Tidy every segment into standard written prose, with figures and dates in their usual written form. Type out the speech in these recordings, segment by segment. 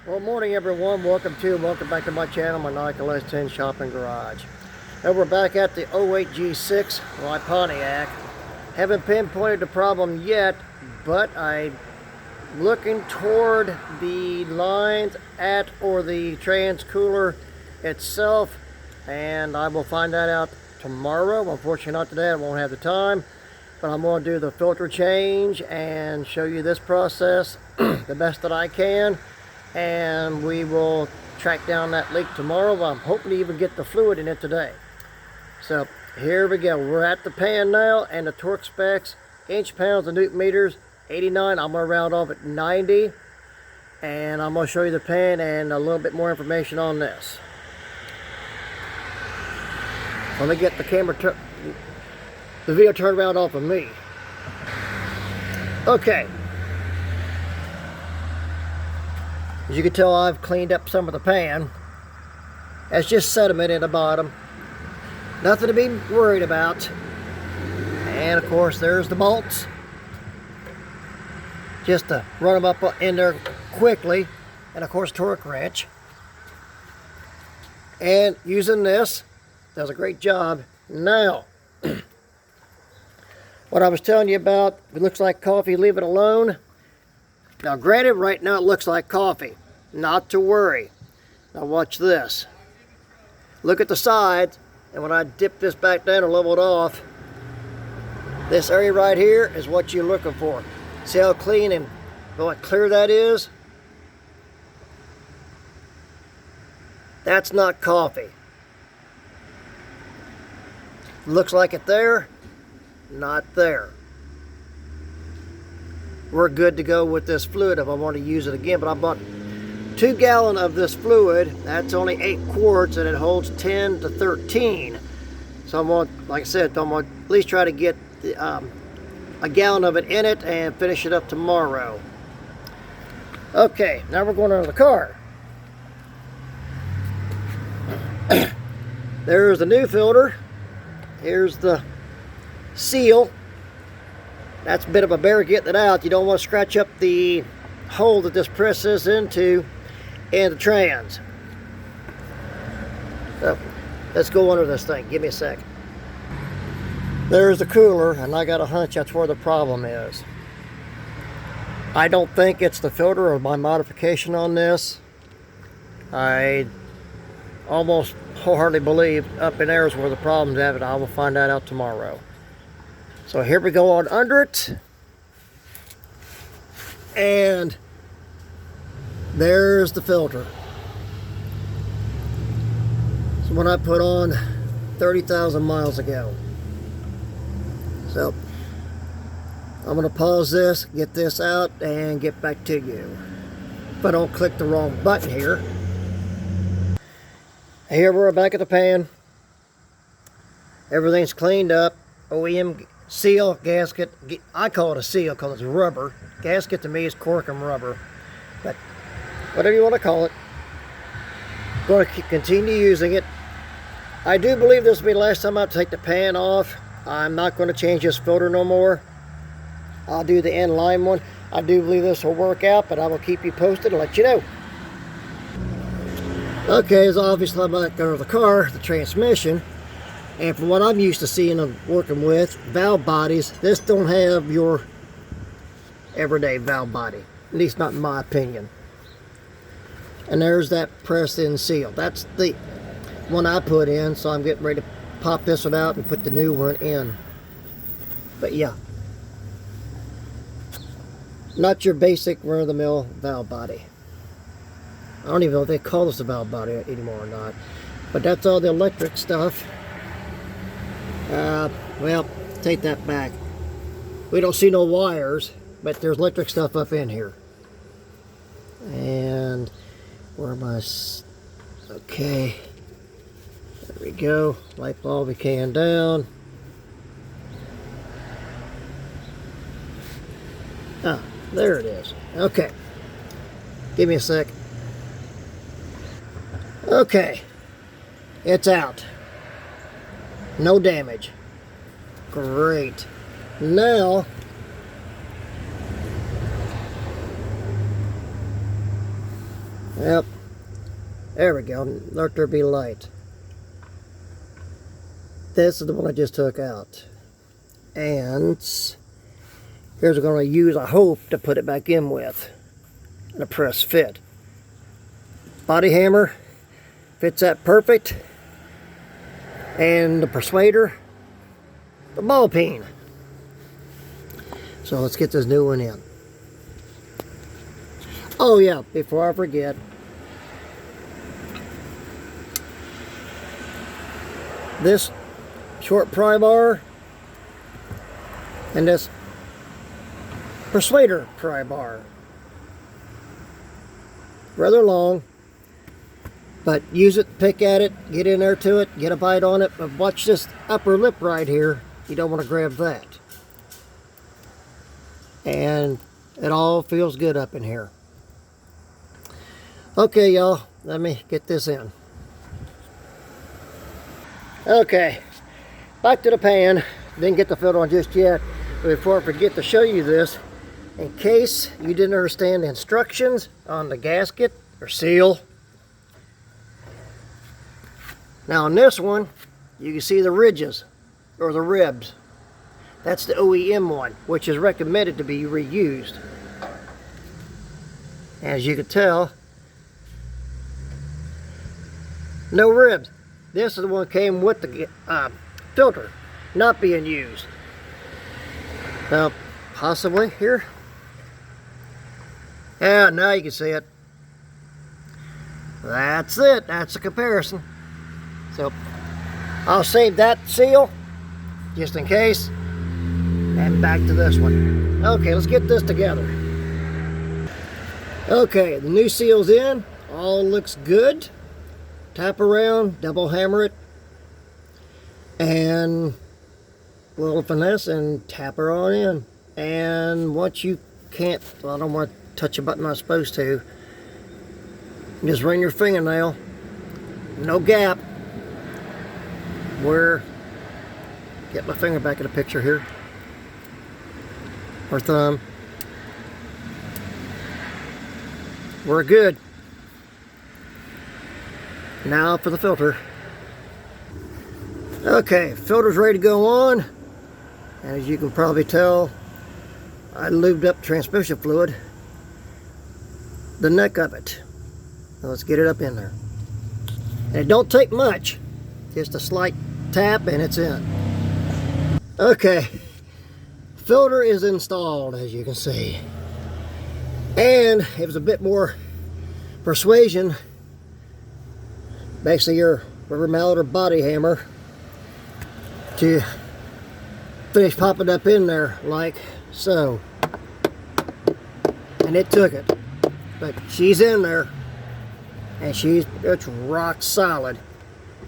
Well, morning everyone. Welcome back to my channel, my s10 shopping garage. Now we're back at the 08 G6 my Pontiac. Haven't pinpointed the problem yet, but I'm looking toward the lines at or the trans cooler itself, and I will find that out tomorrow. Unfortunately not today, I won't have the time, but I'm going to do the filter change and show you this process the best that I can. And we will track down that leak tomorrow. I'm hoping to even get the fluid in it today. So here we go. We're at the pan now, and the torque specs, inch pounds and newton meters, 89. I'm going to round off at 90. And I'm going to show you the pan and a little bit more information on this. Let me get the the video turned around off of me. Okay. As you can tell, I've cleaned up some of the pan. That's just sediment in the bottom. Nothing to be worried about. And of course, there's the bolts. Just to run them up in there quickly. And of course, torque wrench. And using this, does a great job. Now, what I was telling you about, if it looks like coffee, leave it alone. Now granted, right now it looks like coffee. Not to worry. Now watch this. Look at the sides, and when I dip this back down or level it off, this area right here is what you're looking for. See how clean and clear that is? That's not coffee. Looks like it there, not there. We're good to go with this fluid if I want to use it again, but I bought 2 gallons of this fluid. That's only 8 quarts, and it holds 10 to 13. So I'm going, like I said, I'm going to at least try to get a gallon of it in it and finish it up tomorrow. Okay, now we're going under the car. There's the new filter. Here's the seal. That's a bit of a bear getting it out. You don't want to scratch up the hole that this presses into and the trans. So let's go under this thing. Give me a sec. There's the cooler, and I got a hunch that's where the problem is. I don't think it's the filter or my modification on this. I almost wholeheartedly believe up in there is where the problem's at, but I will find that out tomorrow. So here we go on under it, and there's the filter. So when I put on 30,000 miles ago. So I'm going to pause this, get this out, and get back to you. If I don't click the wrong button here. Here we're back at the pan. Everything's cleaned up. OEM seal, gasket. I call it a seal because it's rubber. Gasket to me is cork and rubber. But whatever you want to call it. Going to continue using it. I do believe this will be the last time I take the pan off. I'm not going to change this filter no more. I'll do the inline one. I do believe this will work out, but I will keep you posted and let you know. Okay, as obviously I'm back under the car, the transmission. And from what I'm used to seeing and working with, valve bodies, this don't have your everyday valve body. At least not in my opinion. And there's that pressed in seal. That's the one I put in, so I'm getting ready to pop this one out and put the new one in. But yeah. Not your basic run-of-the-mill valve body. I don't even know if they call this a valve body anymore or not. But that's all the electric stuff. Well, take that back. We don't see no wires, but there's electric stuff up in here. And where am I? Okay. There we go. Light bulb can down. Ah, there it is. Okay. Give me a sec. Okay. It's out. No damage. Great. Now, Yep. There we go. Let there be light. This is the one I just took out. And here's what I'm going to use, I hope, to put it back in with. And a press fit. Body hammer fits that perfect. And the persuader, the ball peen. So let's get this new one in. Oh yeah, before I forget, this short pry bar and this persuader pry bar. Rather long, but use it, pick at it, get in there to it, get a bite on it, but watch this upper lip right here. You don't want to grab that. And it all feels good up in here. Okay, y'all, let me get this in. Okay, back to the pan. Didn't get the filter on just yet, but before I forget to show you this, in case you didn't understand the instructions on the gasket or seal. Now on this one, you can see the ridges or the ribs. That's the OEM one, which is recommended to be reused. As you can tell, no ribs. This is the one that came with the filter, not being used. Now, possibly here. Yeah, now you can see it. That's it. That's the comparison. So, I'll save that seal, just in case. And back to this one. Okay, let's get this together. Okay, the new seal's in. All looks good. Tap around, double hammer it, and a little finesse and tap her on in. And once you can't, well, I don't want to touch a button I'm not supposed to, just run your fingernail, no gap, where, get my finger back in the picture here, or thumb. We're good. Now for the filter. Okay, filter's ready to go on. As you can probably tell, I lubed up transmission fluid, the neck of it. Now let's get it up in there. And it don't take much, just a slight tap and it's in. Okay, filter is installed, as you can see. And it was a bit more persuasion. Basically your rubber mallet or body hammer to finish popping up in there like so. And it took it. But she's in there and it's rock solid.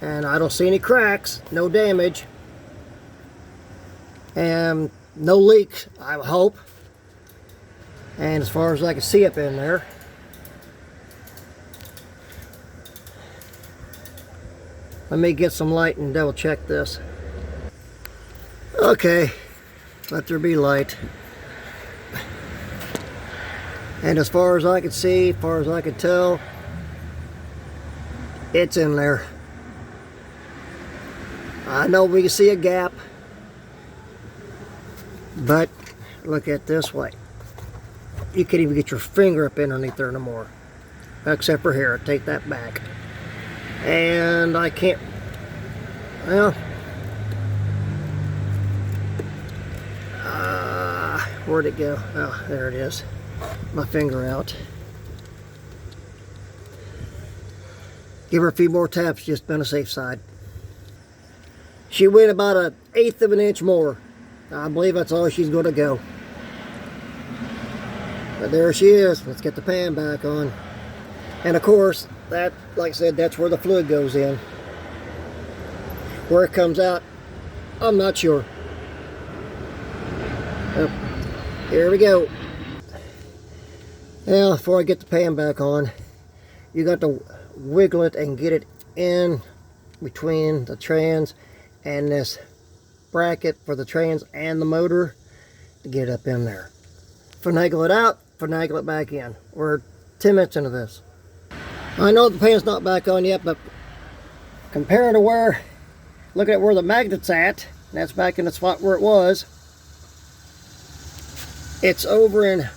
And I don't see any cracks, no damage, and no leaks, I hope. And as far as I can see up in there, let me get some light and double check this. Okay, let there be light. And as far as I can see, as far as I can tell, it's in there. I know we can see a gap, but look at this way. You can't even get your finger up underneath there no more. Except for here, take that back. And I can't, well, where'd it go? Oh, there it is. My finger out. Give her a few more taps, just on the safe side. She went about 1/8 of an inch more. I believe that's all she's going to go. But there she is. Let's get the pan back on. And of course, that, like I said, that's where the fluid goes in. Where it comes out, I'm not sure. Oh, here we go. Now, before I get the pan back on, you got to wiggle it and get it in between the trans and this bracket for the trans and the motor to get it up in there. Finagle it out, finagle it back in. We're 10 minutes into this. I know the pan's not back on yet, but compared to where, look at where the magnet's at, and that's back in the spot where it was. It's over in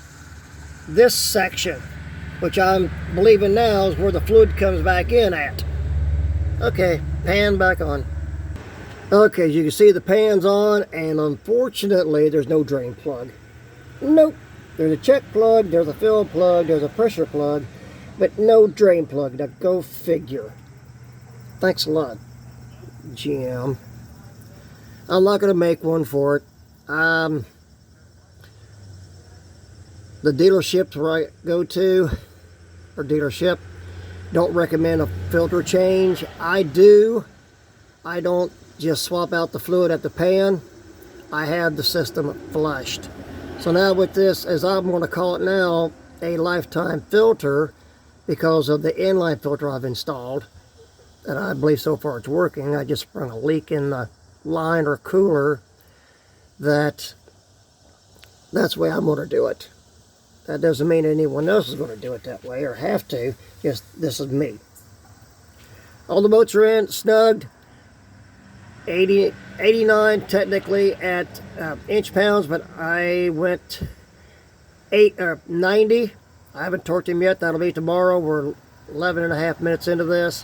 this section, which I'm believing now is where the fluid comes back in at. Okay, pan back on. Okay, as you can see, the pan's on, and unfortunately there's no drain plug. Nope. There's a check plug, there's a fill plug, there's a pressure plug, but no drain plug. Now go figure. Thanks a lot, GM. I'm not going to make one for it. The dealerships where I go to, or dealership, don't recommend a filter change. I do. I don't just swap out the fluid at the pan. I have the system flushed. So now with this, as I'm going to call it now, a lifetime filter, because of the inline filter I've installed, and I believe so far it's working. I just sprung a leak in the line or cooler. That's the way I'm going to do it. That doesn't mean anyone else is going to do it that way or have to. Just this is me. All the boats are in, snugged. 89 technically at inch pounds, but I went 90. I haven't torqued him yet. That'll be tomorrow. We're 11 and a half minutes into this.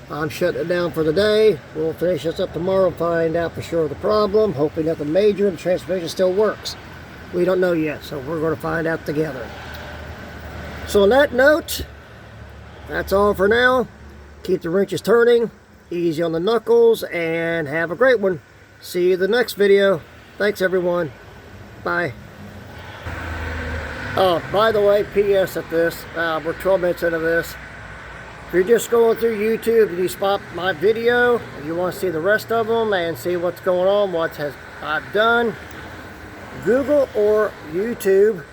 I'm shutting it down for the day. We'll finish this up tomorrow and find out for sure the problem, hoping that the major and the transmission still works. We don't know yet, so we're going to find out together. So on that note, that's all for now. Keep the wrenches turning, easy on the knuckles, and have a great one. See you in the next video. Thanks everyone. Bye. Oh, by the way, PS at this, we're 12 minutes into this. If you're just going through YouTube and you spot my video, and you want to see the rest of them and see what's going on, what I've done, Google or YouTube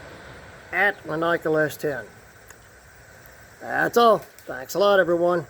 at Maniacal S10. That's all. Thanks a lot, everyone.